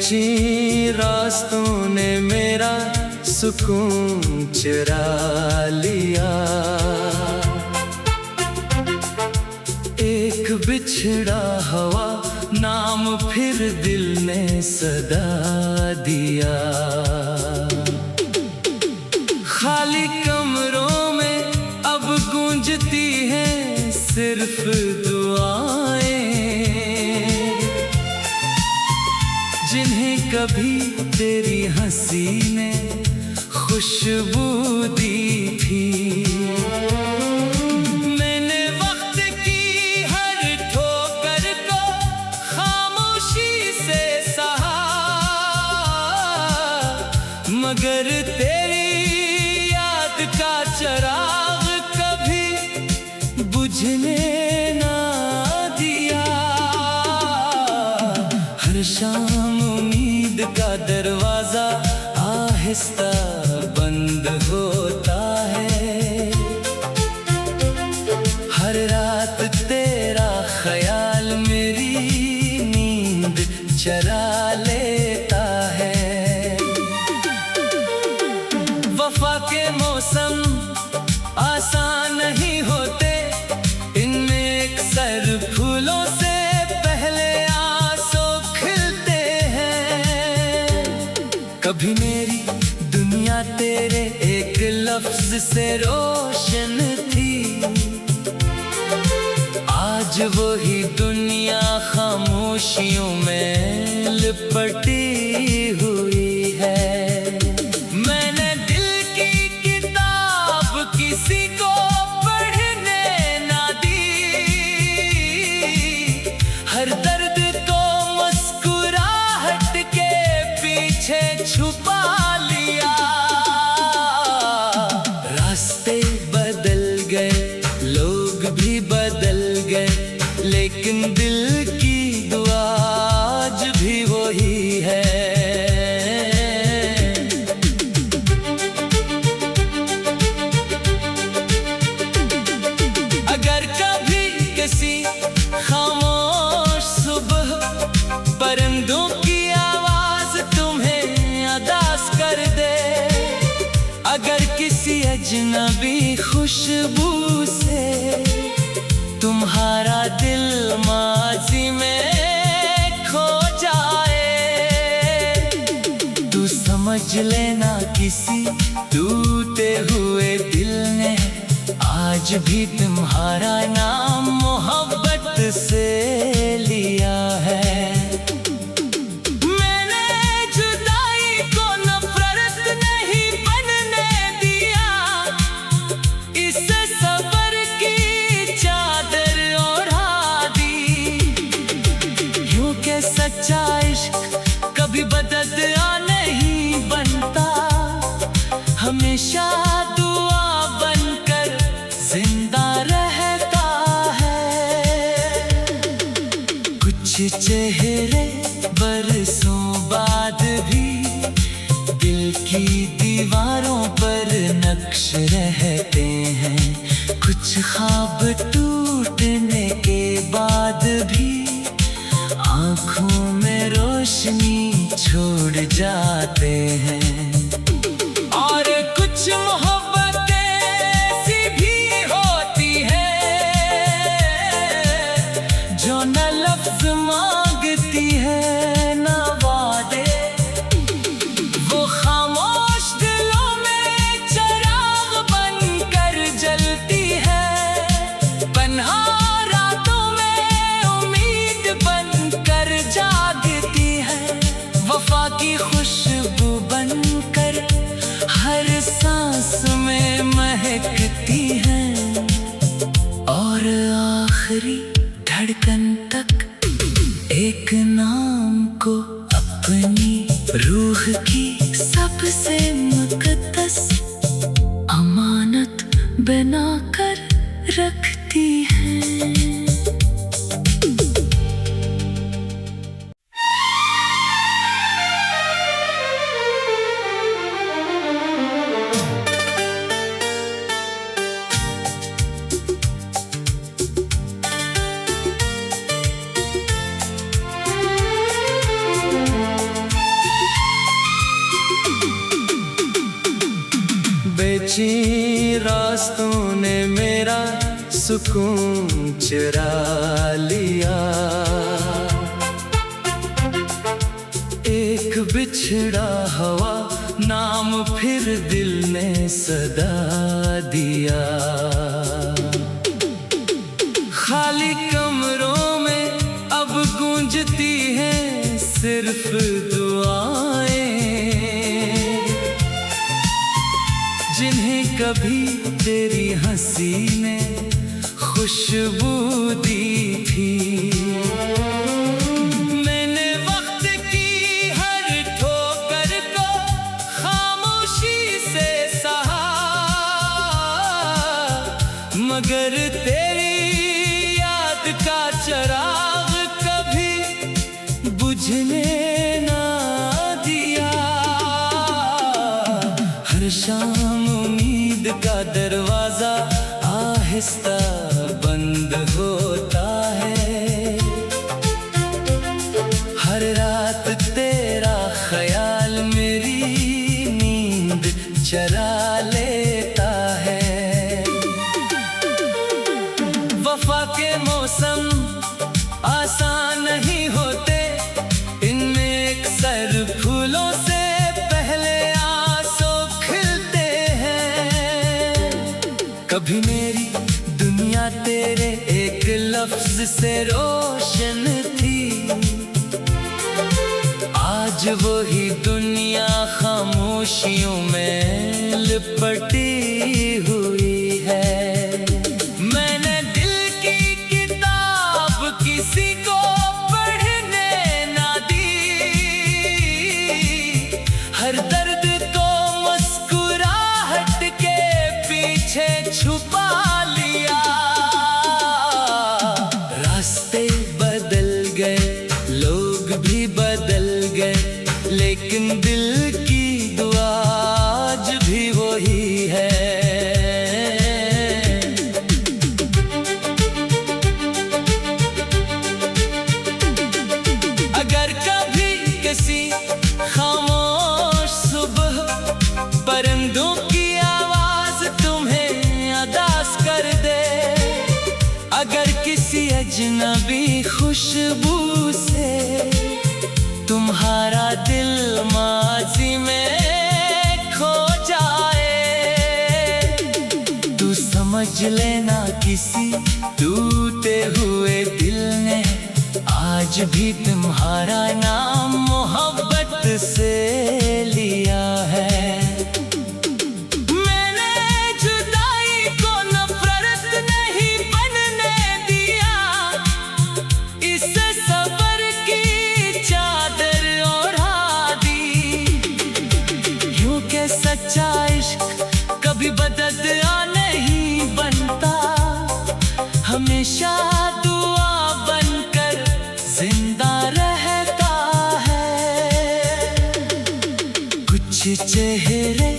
सोची रास्तों ने मेरा सुकून चुरा लिया। एक बिछड़ा हवा नाम फिर दिल ने सदा दिया। खाली कमरों में अब गूंजती हैं सिर्फ दुआएं, जिन्हें कभी तेरी हंसी ने खुशबू दी थी। मैंने वक्त की हर ठोकर को खामोशी से सहा, मगर तेरी याद का चिराग कभी बुझने ना दिया। हर शाम उम्मीद का दरवाजा आहिस्ता बंद होता है। हर रात तेरा ख्याल मेरी नींद चरा लेता है। वफा के मौसम आसान नहीं होते, इनमें अक्सर फूलों से पहले आंसू खिलते हैं। कभी मेरी दुनिया तेरे एक लफ्ज से रोशन थी, आज वही दुनिया खामोशियों में लिपटी हुई है। मैंने दिल की किताब किसी को पढ़ने ना दी, हर दर्द को मुस्कुराहट के पीछे छुपा लिया। रास्ते बदल गए, लोग भी बदल गए, लेकिन दिल की दुआ आज भी वही है। अगर कभी किसी खामोश सुबह परिंदों की आवाज तुम्हें अदास कर दे, अगर किसी अजनबी खुशबू से तुम्हारा दिल माजी में खो जाए, तू समझ लेना किसी टूटे हुए दिल ने आज भी तुम्हारा नाम मोहब्बत से लिया है। सच्चा इश्क कभी बदला नहीं बनता, हमेशा दुआ बनकर जिंदा रहता है। कुछ चेहरे बरसों बाद भी दिल की दीवारों पर नक्श रहते हैं। कुछ ख्वाब टूटने के बाद भी आँखों में रोशनी छोड़ जाते हैं। और कुछ मोहब्बतें ऐसी भी होती हैं जो न लफ्ज मांगती है न वादे, वो खामोश दिलों में चिराग बनकर जलती है। पन्हा रातों में उम्मीद बनकर जागती है, वफा की खुशबू बनकर हर सांस में महकती है। और आखिरी धड़कन तक एक नाम को अपनी रूह की सबसे मुकद्दस अमानत बनाकर रखती है। सुकून चुरा लिया। एक बिछड़ा हवा नाम फिर दिल ने सदा दिया। खाली कमरों में अब गूंजती हैं सिर्फ दुआएं, जिन्हें कभी तेरी हंसी ने खुशबू दी थी। मैंने वक्त की हर ठोकर को खामोशी से सहा, मगर तेरी याद का चिराग कभी बुझने ना दिया। हर शाम उम्मीद का दरवाजा आहिस्ता बंद होता है। हर रात तेरा ख्याल मेरी नींद चरा लेता है। वफा के मौसम आसान नहीं होते, इनमें अक्सर फूलों से पहले आंसू खिलते हैं। कभी मेरी दुनिया तेरे एक लफ्ज से रोशन थी, आज वही दुनिया खामोशियों में लिपटी हुई है। मैंने दिल की किताब किसी को पढ़ने ना दी, हर दर्द को मुस्कुराहट के पीछे छुपा लिया। रास्ते बदल गए, लोग भी बदल गए, लेकिन दिल की दुआ आज भी वही है। अगर कभी किसी खामोश सुबह परिंदों की आवाज तुम्हें अदास कर दे, अगर किसी अजनबी खुशबू से तुम्हारा दिल माजी में खो जाए, तू समझ लेना किसी टूटे हुए दिल ने आज भी तुम्हारा नाम मोहब्बत से लिया है। मैंने जुदाई को नफरत नहीं बनने दिया, इससे सब्र की चादर ओढ़ा दी। यूं के सच्चा इश्क कभी बदला नहीं बनता, हमेशा दुआ बनकर जिंदा रहता है। कुछ चेहरे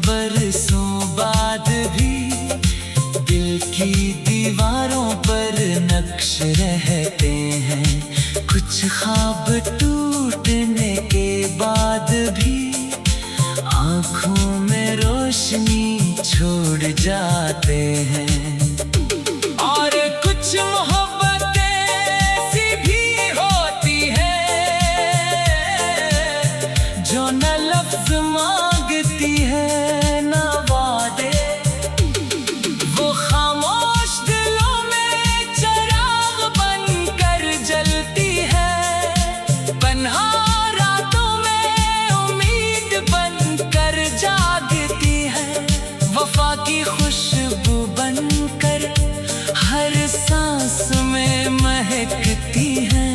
बरसों बाद भी दिल की दीवारों पर नक्श रहते हैं, कुछ ख्वाब टूटने के बाद भी आँखों में रोशनी छोड़ जाते हैं। और कुछ मोहब्बतें ऐसी भी होती है जो न लफ्ज मांगती है न वादे, वो खामोश दिलों में चिराग बनकर जलती है, पन्हा रातों में उम्मीद बनकर जागती है, वफा की खुशबू बनकर हर सांस में महकती है,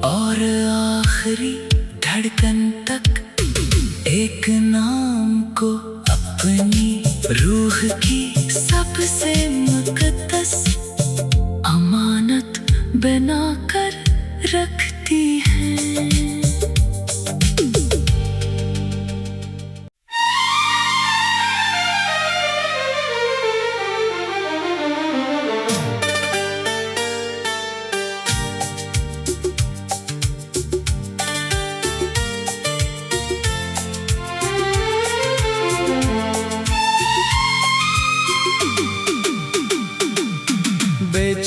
और आखिरी धड़कन तक एक नाम को अपनी रूह की सबसे मुकद्दस अमानत बनाकर रखती है।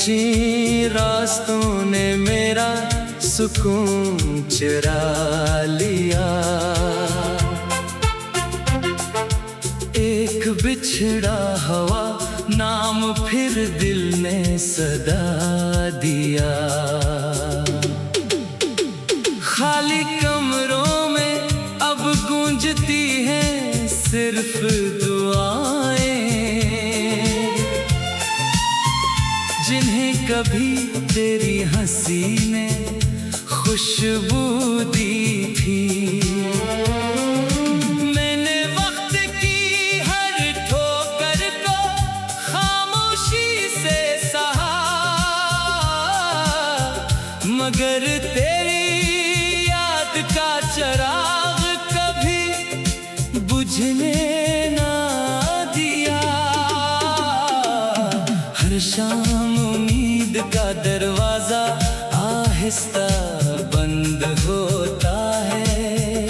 पेची रास्तों ने मेरा सुकून चुरा लिया। एक बिछड़ा हवा नाम फिर दिल ने सदा दिया। खाली कमरों में अब गूंजती हैं सिर्फ दुआएं, जिन्हें कभी तेरी हंसी ने खुशबू दी थी। मैंने वक्त की हर ठोकर को खामोशी से सहा, मगर तेरी याद का चिराग कभी बुझने ना दिया। हर शाम उम्मीद का दरवाजा आहिस्ता बंद होता है।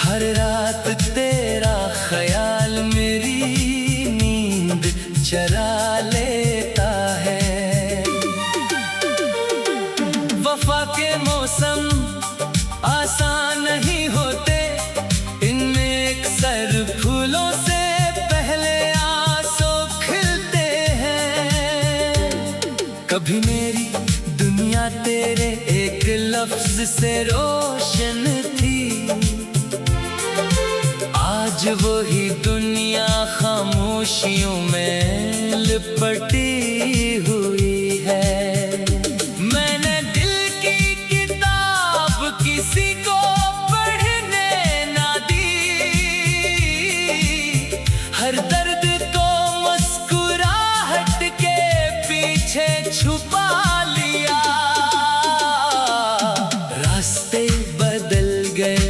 हर रात तेरा ख्याल मेरी नींद चरा लेता है। वफा के मौसम आसान नहीं होते, इनमें अक्सर फूलों से पहले आंसू खिलते हैं। कभी मेरी दुनिया तेरे एक लफ्ज से रोशन थी, आज वही दुनिया खामोशियों में लिपटी हुई है। मैंने दिल की किताब किसी को पढ़ने ना दी, हर दर्द को मुस्कुराहट के पीछे छुपा लिया। रास्ते बदल गए,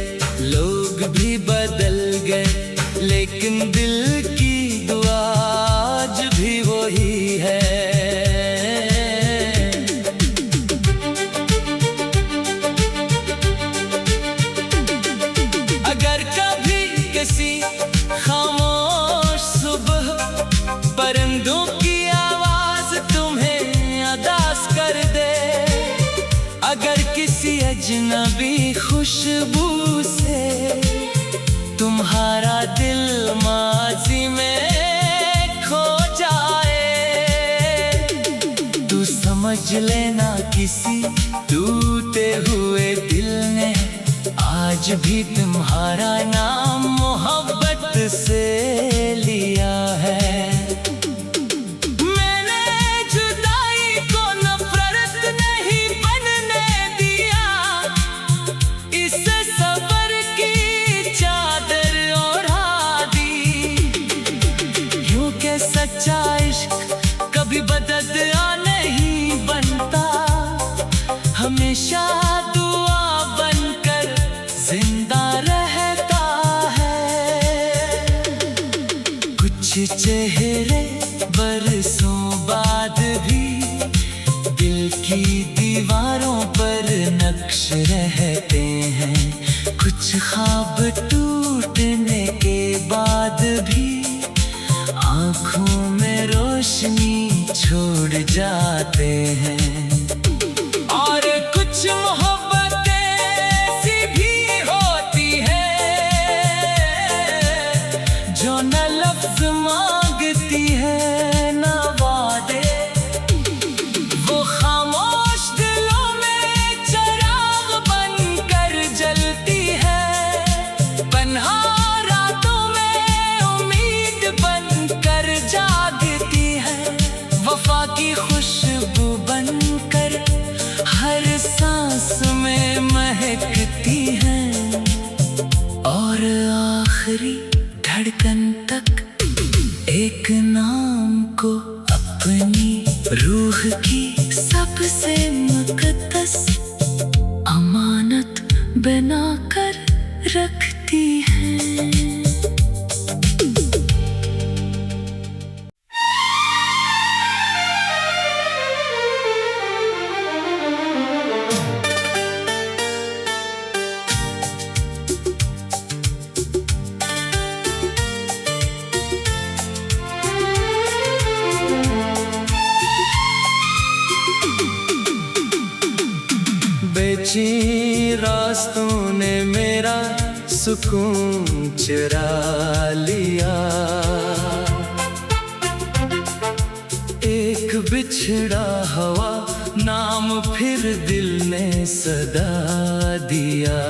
लोग भी बदल गए, लेकिन दिल की दुआ आज भी वही है। अगर कभी किसी खामोश सुबह परिंदों की आवाज तुम्हें अदास कर दे, अगर किसी अजनबी खुशबू से तुम्हारा दिल माजी में खो जाए, तू समझ लेना किसी टूटे हुए दिल ने आज भी तुम्हारा नाम मोहब्बत से लिया है। मैंने जुदाई को नफरत नहीं बनने दिया, इससे सबर की चादर ओढ़ा दी। यूं के सच्चा इश्क कभी बदला नहीं बनता, हमेशा दुआ बनकर जिंदा रहता है। कुछ चेहरे बरसों बाद भी दिल की दीवारों पर नक्श रहते हैं, कुछ ख्वाब टूटने के बाद भी आँखों में रोशनी छोड़ जाते हैं। और कुछ मोहब्बतें ऐसी भी होती हैं जो न लफ्ज मांगती है न वादे, वो खामोश दिलों में चिराग बनकर जलती है। पन्हा रातों में उम्मीद बनकर जागती है, वफा की खुशबू बनकर हर सांस में महकती है। और आखिरी धड़कन तक एक नाम को अपनी रूह की सबसे मुकद्दस अमानत बनाकर रखती है। रास्तों ने मेरा सुकून चुरा लिया। एक बिछड़ा हवा नाम फिर दिल ने सदा दिया।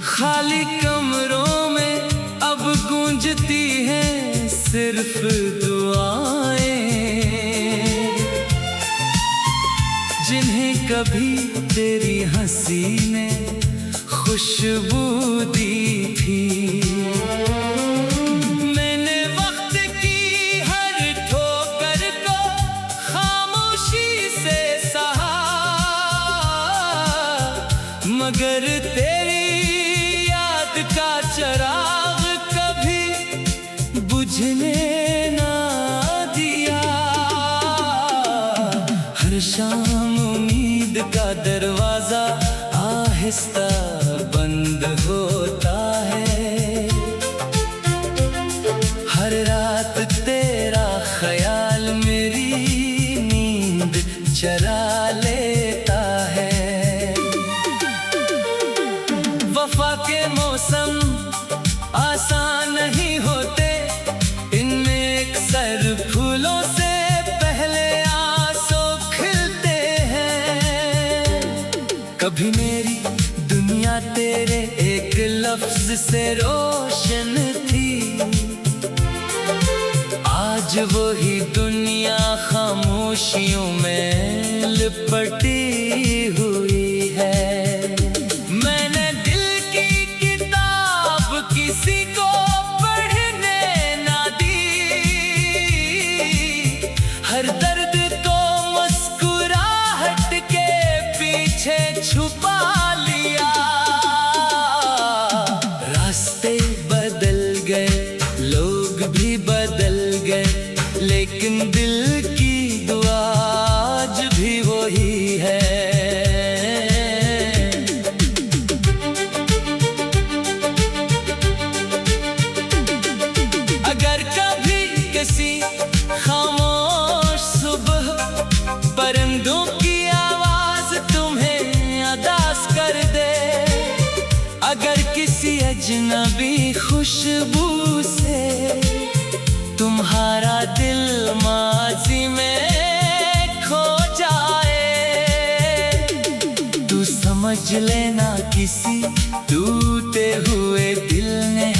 खाली कमरों में अब गूंजती हैं सिर्फ दुआएं, जिन्हें कभी तेरी हंसी ने खुशबू दी थी। मैंने वक्त की हर ठोकर को खामोशी से सहा, मगर तेरी याद का चिराग कभी बुझने ना दिया। हर शाम उम्मीद का दरवाजा आहिस्ता बंद होता है। हर रात तेरा ख्याल मेरी नींद चरा लेता है। वफा के मौसम आसान नहीं होते, इनमें अक्सर फूलों से पहले आंसू खिलते हैं। कभी मेरी दुनिया तेरे एक लफ्ज से रोशन थी, आज वही दुनिया खामोशियों में लिपटी हुई है। मैंने दिल की किताब किसी को पढ़ने ना दी, हर दर्द को मुस्कुराहट के पीछे छुपा लिया। रास्ते बदल गए, लोग भी बदल गए, लेकिन दिल की दुआ आज भी वही है। अगर कभी किसी खामोश सुबह परिंदों की आवाज तुम्हें अदास कर दे, अगर किसी अजनबी खुशबू से तुम्हारा दिल माजी में खो जाए, तू समझ लेना किसी टूटे हुए दिल ने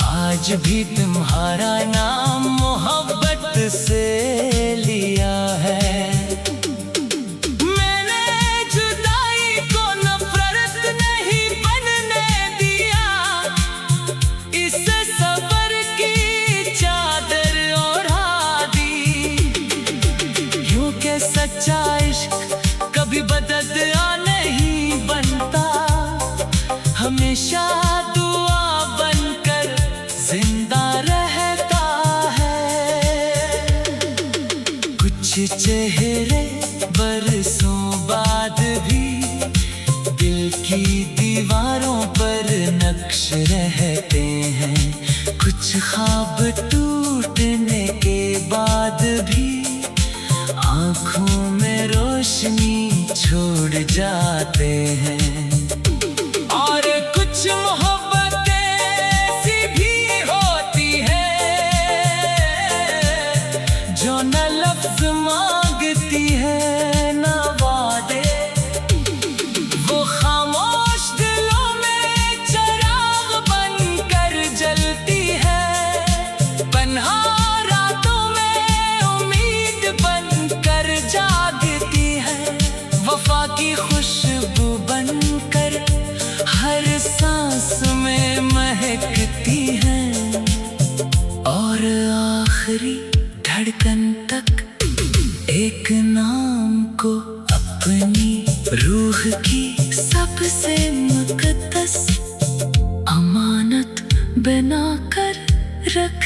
आज भी तुम्हारा नाम मोहब्बत से लिया है। मैंने जुदाई को नफरत नहीं बनने दिया, इससे सब्र की चादर ओढ़ा दी। यूं के सच्चा इश्क कभी बददुआ नहीं बनता, हमेशा दुआ बनकर जिंदा रहता है। कुछ चेहरे बरसों बाद भी दिल की दीवारों पर नक्श रहते हैं। कुछ ख्वाब टूटने के बाद भी आँखों में रोशनी छोड़ जाते हैं। और कुछ मोहब्बतें ऐसी भी होती हैं जो न लफ्ज मांगती है न वादे, वो खामोश दिलों में चिराग बनकर जलती है। पन्हा रातों में उम्मीद बनकर जागती है, वफा की खुशबू बनकर हर सांस में महकती है। और आखिरी धड़कन तक एक नाम को अपनी रूह की सबसे मुकद्दस अमानत बना कर रख